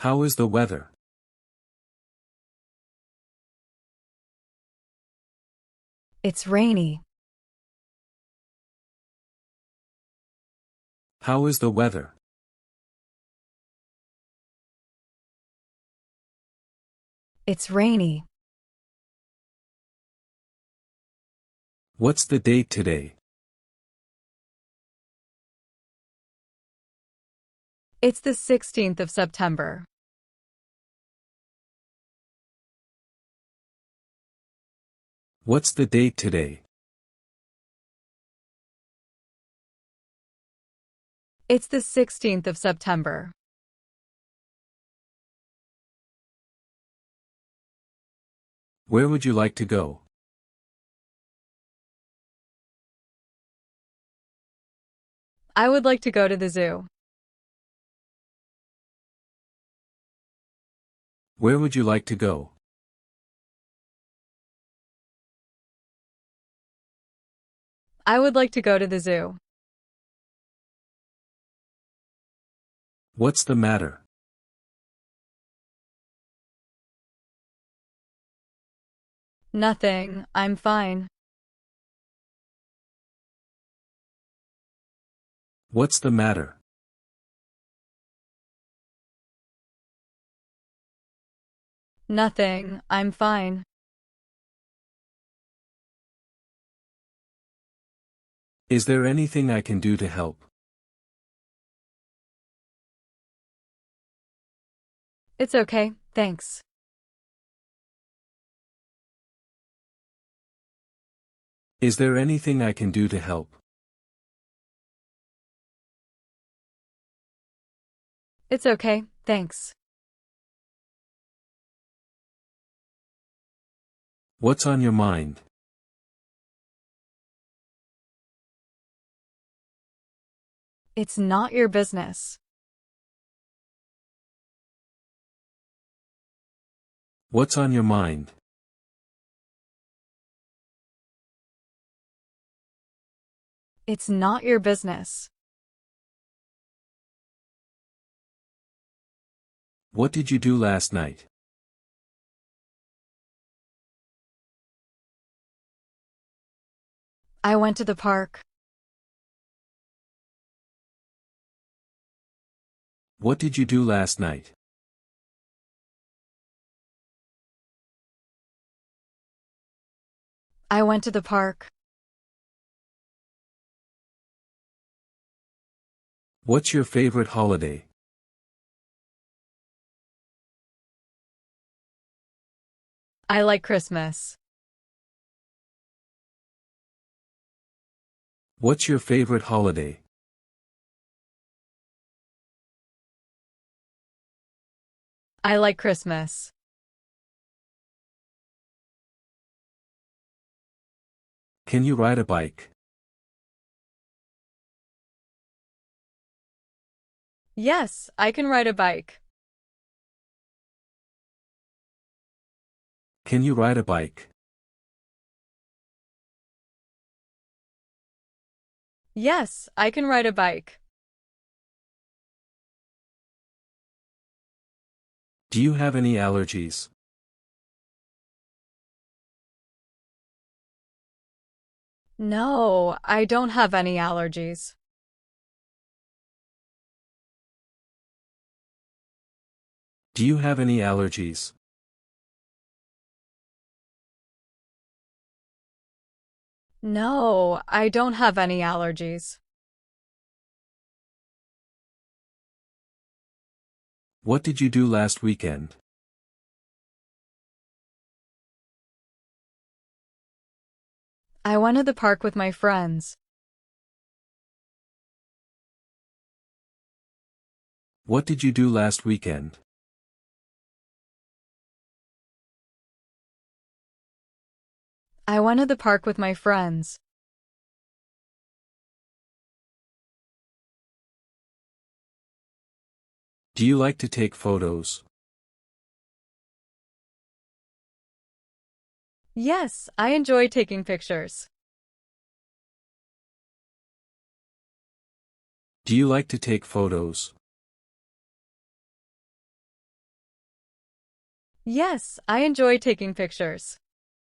How is the weather? It's rainy. How is the weather? It's rainy. What's the date today? It's the 16th of September. What's the date today? It's the 16th of September. Where would you like to go? I would like to go to the zoo. Where would you like to go? I would like to go to the zoo. What's the matter? Nothing, I'm fine. What's the matter? Nothing, I'm fine. Is there anything I can do to help? It's okay, thanks. Is there anything I can do to help? It's okay, thanks. What's on your mind? It's not your business. What's on your mind? It's not your business. What did you do last night? I went to the park. What did you do last night? I went to the park. What's your favorite holiday? I like Christmas. What's your favorite holiday? I like Christmas. Can you ride a bike? Yes, I can ride a bike. Can you ride a bike? Yes, I can ride a bike. Do you have any allergies? No, I don't have any allergies. Do you have any allergies? No, I don't have any allergies. What did you do last weekend? I went to the park with my friends. What did you do last weekend? I went to the park with my friends. Do you like to take photos? Yes, I enjoy taking pictures. Do you like to take photos? Yes, I enjoy taking pictures.